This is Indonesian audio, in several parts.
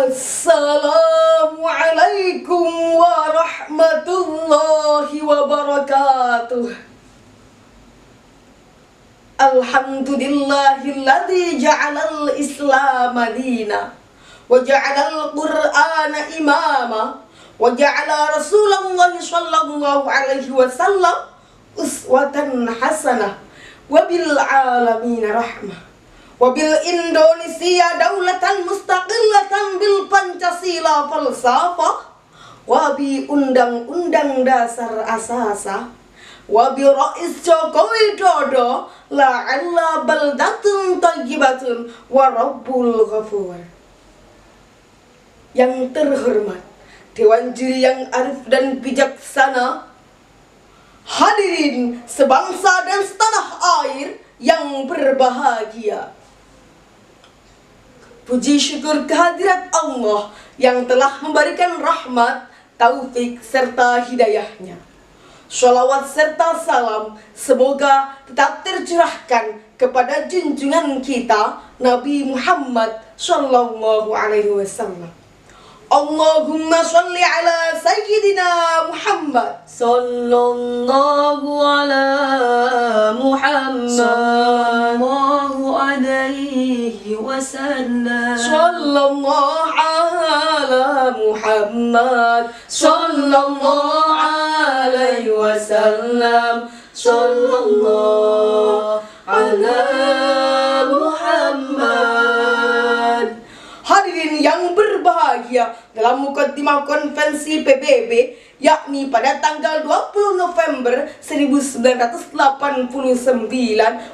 Assalamualaikum warahmatullahi wabarakatuh. Alhamdulillahilladzi ja'alal islama dina wa ja'alal qur'ana imama wa ja'ala rasulallahi sallallahu alaihi wasallam uswatan hasanah wa bil alamin rahmah. Wabil Indonesia daulatan mustaqillatan bil Pancasila falsafah wabi undang-undang dasar asasa wabi Rais Joko Widodo la'alla baldatun thayyibatun wa rabbul ghafur. Yang terhormat Dewan Juri yang arif dan bijaksana, hadirin sebangsa dan setanah air yang berbahagia, puji syukur kehadirat Allah yang telah memberikan rahmat, taufik, serta hidayahnya. Sholawat serta salam semoga tetap tercurahkan kepada junjungan kita Nabi Muhammad sallallahu alaihi wasallam. Allahumma sholli ala sayyidina Muhammad sallallahu ala Muhammad sallallahu alaihi wasallam sallallahu ala Muhammad sallallahu alaihi wasallam sallallahu ala Muhammad. Hadirin yang berbahagia, dalam mukaddimah konvensi PBB yakni pada tanggal 20 November 1989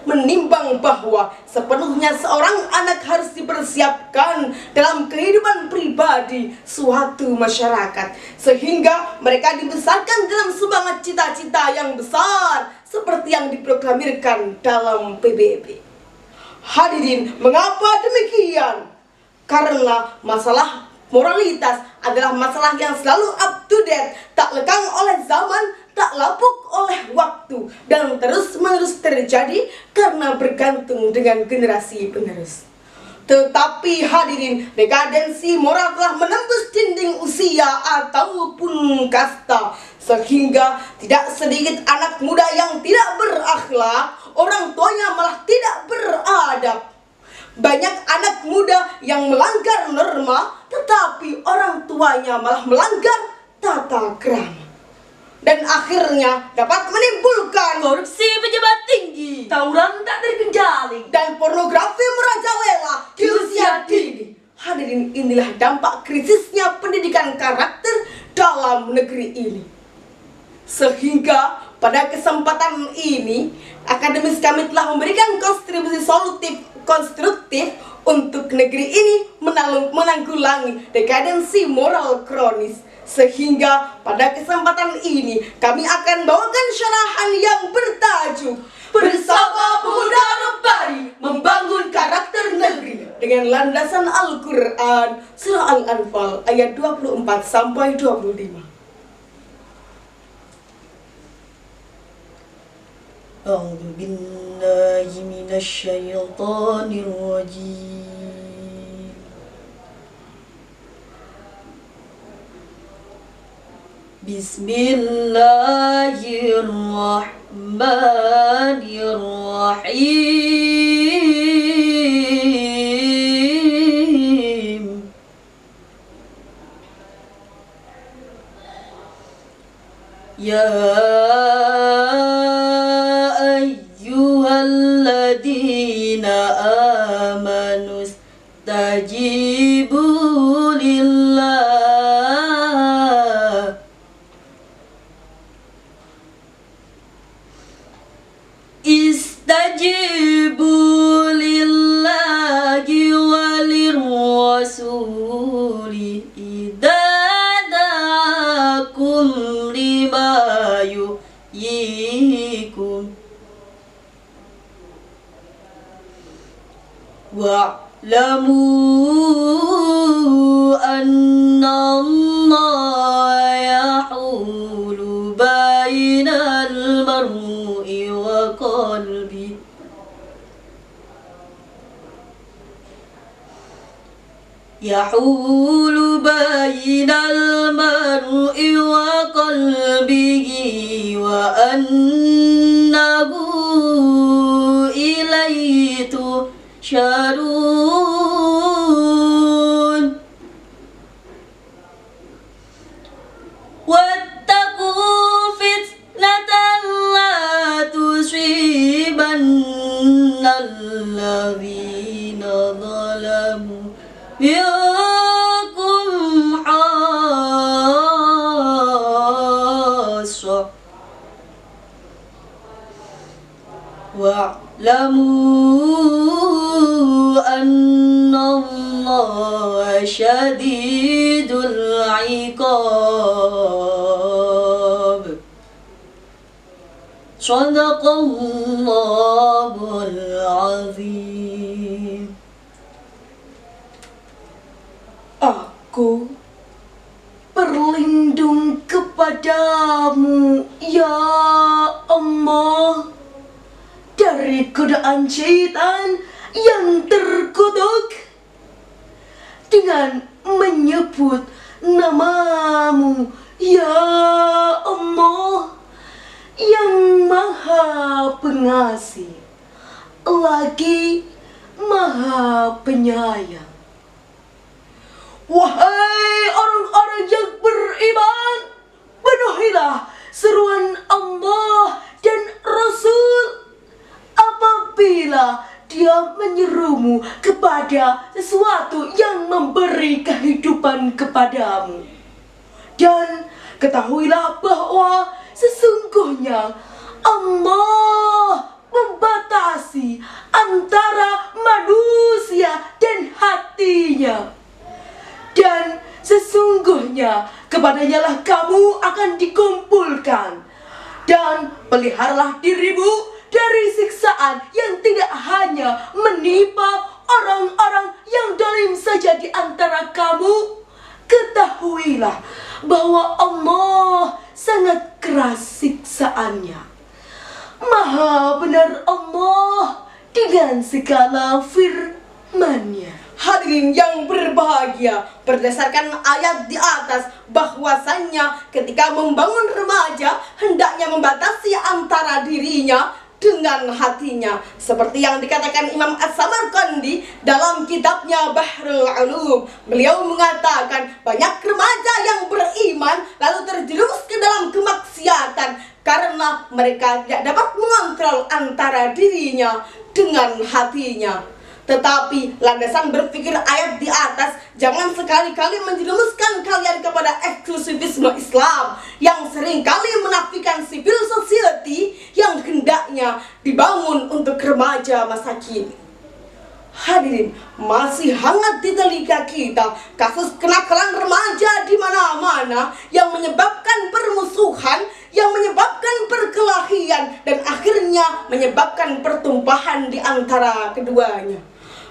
menimbang bahwa sepenuhnya seorang anak harus dipersiapkan dalam kehidupan pribadi suatu masyarakat, sehingga mereka dibesarkan dalam semangat cita-cita yang besar seperti yang diproklamirkan dalam PBB. Hadirin, mengapa demikian? Karena masalah moralitas adalah masalah yang selalu up to date, tak lekang oleh zaman, tak lapuk oleh waktu, dan terus-menerus terjadi karena bergantung dengan generasi penerus. Tetapi hadirin, dekadensi moral telah menembus dinding usia ataupun kasta, sehingga tidak sedikit anak muda yang tidak berakhlak, orang tuanya malah tidak beradab. Banyak anak muda yang melanggar norma, tetapi orang tuanya malah melanggar tata krama, dan akhirnya dapat menimbulkan korupsi pejabat tinggi, tawuran tak terkendali, dan pornografi merajalela di usia dini. Hadirin, inilah dampak krisisnya pendidikan karakter dalam negeri ini. Sehingga pada kesempatan ini, akademis kami telah memberikan kontribusi konstruktif untuk negeri ini menanggulangi dekadensi moral kronis. Sehingga pada kesempatan ini kami akan bawakan syarahan yang bertajuk Bersama Pemuda Rabbani Membangun Karakter Negeri dengan landasan Al-Quran Surah Al-Anfal ayat 24 sampai 25. A'udzu billahi minasy syaithanir rajim. Bismillahirrahmanirrahim. Ya ayyuhalladzina amanu istajibu lillah walir rasuli idza da'akum lima yuhyikum wa'lamu anna Allah yahulu bainal mar'i wa qalbi. yahulu bainal mar'i wa qalbihi wa annahu ilaihi tuhsyarun. Wattaqu fitnatan la tusibanna alladzina zalamu minkum khassah wa'lamu annallaha syadidul iqab. Shadaqallahul azim. Aku berlindung kepadamu, ya Allah, dari godaan syaitan yang terkutuk dengan menyebut namamu, ya Allah, yang maha pengasih lagi maha penyayang. Wahai orang-orang yang beriman, penuhilah seruan Allah dan Rasul apabila dia menyerumu kepada sesuatu yang memberi kehidupan kepadamu. Dan ketahuilah bahwa sesungguhnya Allah membatasi antara manusia dan hatinya. Dan sesungguhnya kepadanya lah kamu akan dikumpulkan. Dan peliharalah dirimu dari siksaan yang tidak hanya menimpa orang-orang yang zalim saja di antara kamu. Ketahuilah bahwa Allah sangat keras siksaannya. Maha benar Allah dengan segala firman-Nya. Hadirin yang berbahagia, berdasarkan ayat di atas bahwasannya ketika membangun remaja hendaknya membatasi antara dirinya dengan hatinya, seperti yang dikatakan Imam As-Samarqandi dalam kitabnya Bahrul Ulum. Beliau mengatakan banyak remaja yang beriman lalu terjerumus ke dalam kemaksiatan karena mereka tidak dapat mengontrol antara dirinya dengan hatinya. Tetapi landasan berpikir ayat di atas jangan sekali-kali menjerumuskan kalian kepada eksklusivisme Islam yang seringkali menafikan civil society yang hendaknya dibangun untuk remaja masa kini. Hadirin, masih hangat di telinga kita kasus kenakalan remaja di mana-mana yang menyebabkan permusuhan, yang menyebabkan perkelahian, dan akhirnya menyebabkan pertumpahan di antara keduanya.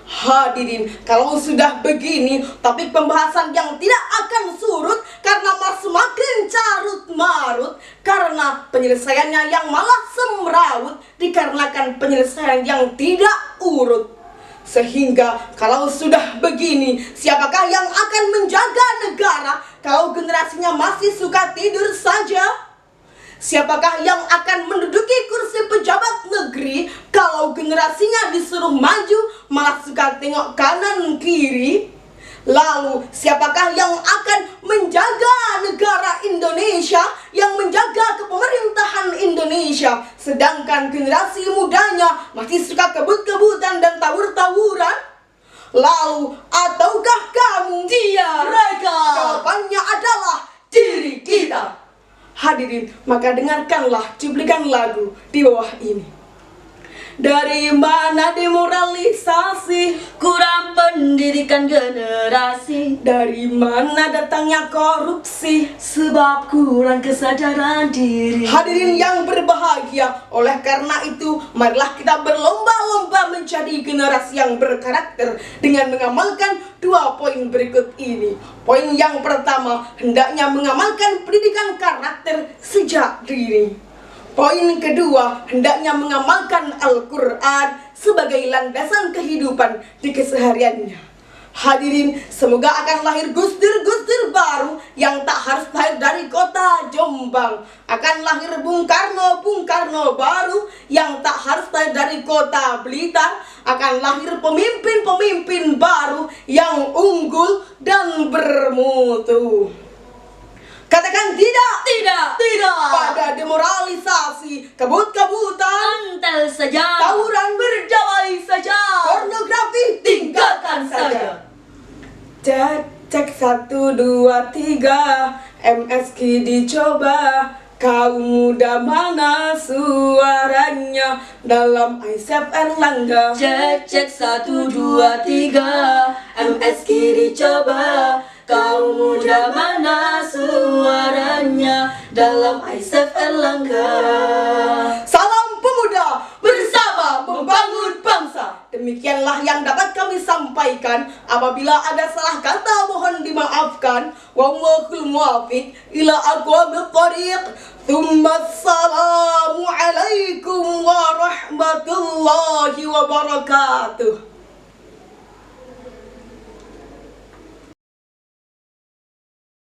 Hadirin, kalau sudah begini, topik pembahasan yang tidak akan surut karena semakin carut-marut, karena penyelesaiannya yang malah semrawut dikarenakan penyelesaian yang tidak urut. Sehingga kalau sudah begini, siapakah yang akan menjaga negara kalau generasinya masih suka tidur saja? Siapakah yang akan menduduki kursi pejabat negeri kalau generasinya disuruh maju malah suka tengok kanan kiri? Lalu siapakah yang akan menjaga negara Indonesia, yang menjaga kepemerintahan Indonesia, sedangkan generasi mudanya masih suka kebut-kebutan dan tawur-tawuran? Lalu ataukah kamu? Dia, mereka. Jawabannya adalah diri kita. Hadirin, maka dengarkanlah cuplikan lagu di bawah ini. Dari mana demoralisasi, kurang pendidikan generasi? Dari mana datangnya korupsi, sebab kurang kesadaran diri. Hadirin yang berbahagia, oleh karena itu marilah kita berlomba-lomba menjadi generasi yang berkarakter dengan mengamalkan 2 poin berikut ini. Poin yang pertama, hendaknya mengamalkan pendidikan karakter sejak dini. Poin kedua, hendaknya mengamalkan Al-Quran sebagai landasan kehidupan di kesehariannya. Hadirin, semoga akan lahir Gus-Dur baru yang tak harus lahir dari kota Jombang. Akan lahir Bung Karno baru yang tak harus lahir dari kota Blitar. Akan lahir pemimpin-pemimpin baru yang unggul dan bermutu. Katakan tidak, Tidak. pada demoralisasi, kabut-kabutan, Antel saja. tawuran Berdamai saja. pornografi, Tinggalkan saja. Cek 1, 2, 3 MSK dicoba. Kaum muda mana suaranya dalam Aisep Erlangga? Cek 1, 2, 3 MSK dicoba. Kaum muda mana suaranya dalam Aisep Erlangga? Salam pemuda Bersama membangun bangsa. Demikianlah yang dapat kami sampaikan. Apabila ada salah kata mohon dimaafkan. Wallahul muwaffiq ila aqwamit thariq. Assalamu alaikum warahmatullahi wabarakatuh.